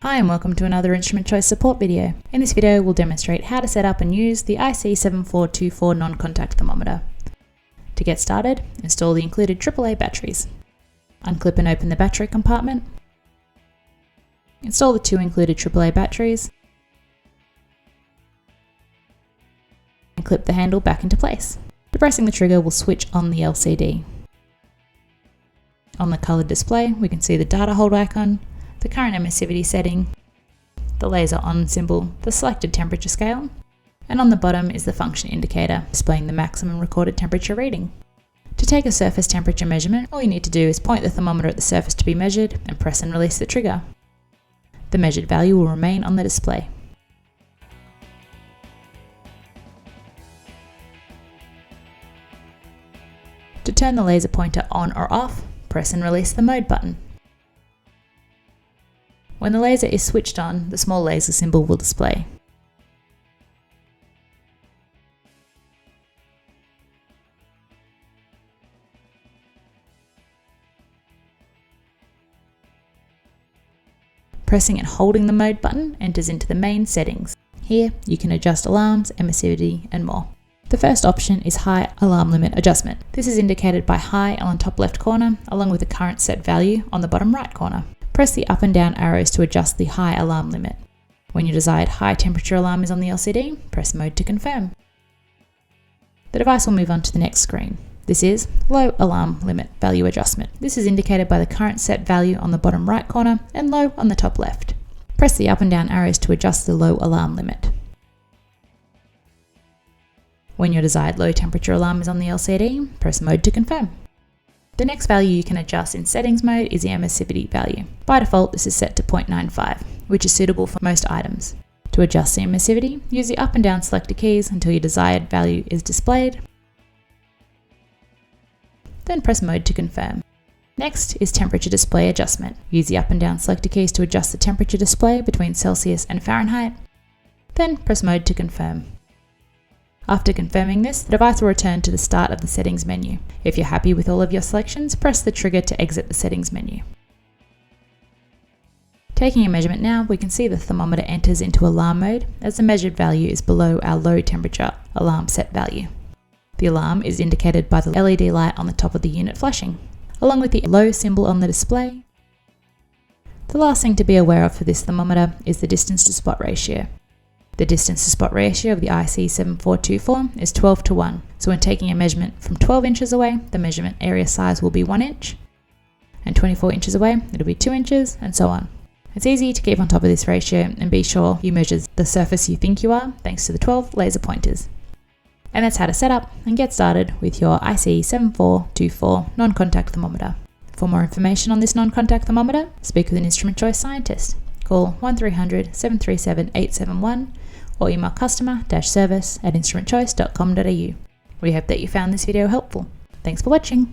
Hi and welcome to another Instrument Choice support video. In this video we'll demonstrate how to set up and use the IC7424 Non-Contact Thermometer. To get started, install the included AAA batteries. Unclip and open the battery compartment. Install the two included AAA batteries. And clip the handle back into place. Depressing the trigger will switch on the LCD. On the coloured display we can see the data hold icon, the current emissivity setting, the laser on symbol, the selected temperature scale, and on the bottom is the function indicator displaying the maximum recorded temperature reading. To take a surface temperature measurement, all you need to do is point the thermometer at the surface to be measured and press and release the trigger. The measured value will remain on the display. To turn the laser pointer on or off, press and release the mode button. When the laser is switched on, the small laser symbol will display. Pressing and holding the mode button enters into the main settings. Here you can adjust alarms, emissivity and more. The first option is high alarm limit adjustment. This is indicated by high on the top left corner along with the current set value on the bottom right corner. Press the up and down arrows to adjust the high alarm limit. When your desired high temperature alarm is on the LCD, press mode to confirm. The device will move on to the next screen. This is low alarm limit value adjustment. This is indicated by the current set value on the bottom right corner and low on the top left. Press the up and down arrows to adjust the low alarm limit. When your desired low temperature alarm is on the LCD, press mode to confirm. The next value you can adjust in settings mode is the emissivity value. By default, this is set to 0.95, which is suitable for most items. To adjust the emissivity, use the up and down selector keys until your desired value is displayed. Then press mode to confirm. Next is temperature display adjustment. Use the up and down selector keys to adjust the temperature display between Celsius and Fahrenheit. Then press mode to confirm. After confirming this, the device will return to the start of the settings menu. If you're happy with all of your selections, press the trigger to exit the settings menu. Taking a measurement now, we can see the thermometer enters into alarm mode as the measured value is below our low temperature alarm set value. The alarm is indicated by the LED light on the top of the unit flashing, along with the low symbol on the display. The last thing to be aware of for this thermometer is the distance to spot ratio. The distance to spot ratio of the IC7424 is 12:1, so when taking a measurement from 12 inches away, the measurement area size will be 1 inch, and 24 inches away, it'll be 2 inches, and so on. It's easy to keep on top of this ratio and be sure you measure the surface you think you are thanks to the 12 laser pointers. And that's how to set up and get started with your IC7424 Non-Contact Thermometer. For more information on this non-contact thermometer, speak with an Instrument Choice scientist. Call 1300 737 871 or email customer-service@instrumentchoice.com.au. We hope that you found this video helpful. Thanks for watching.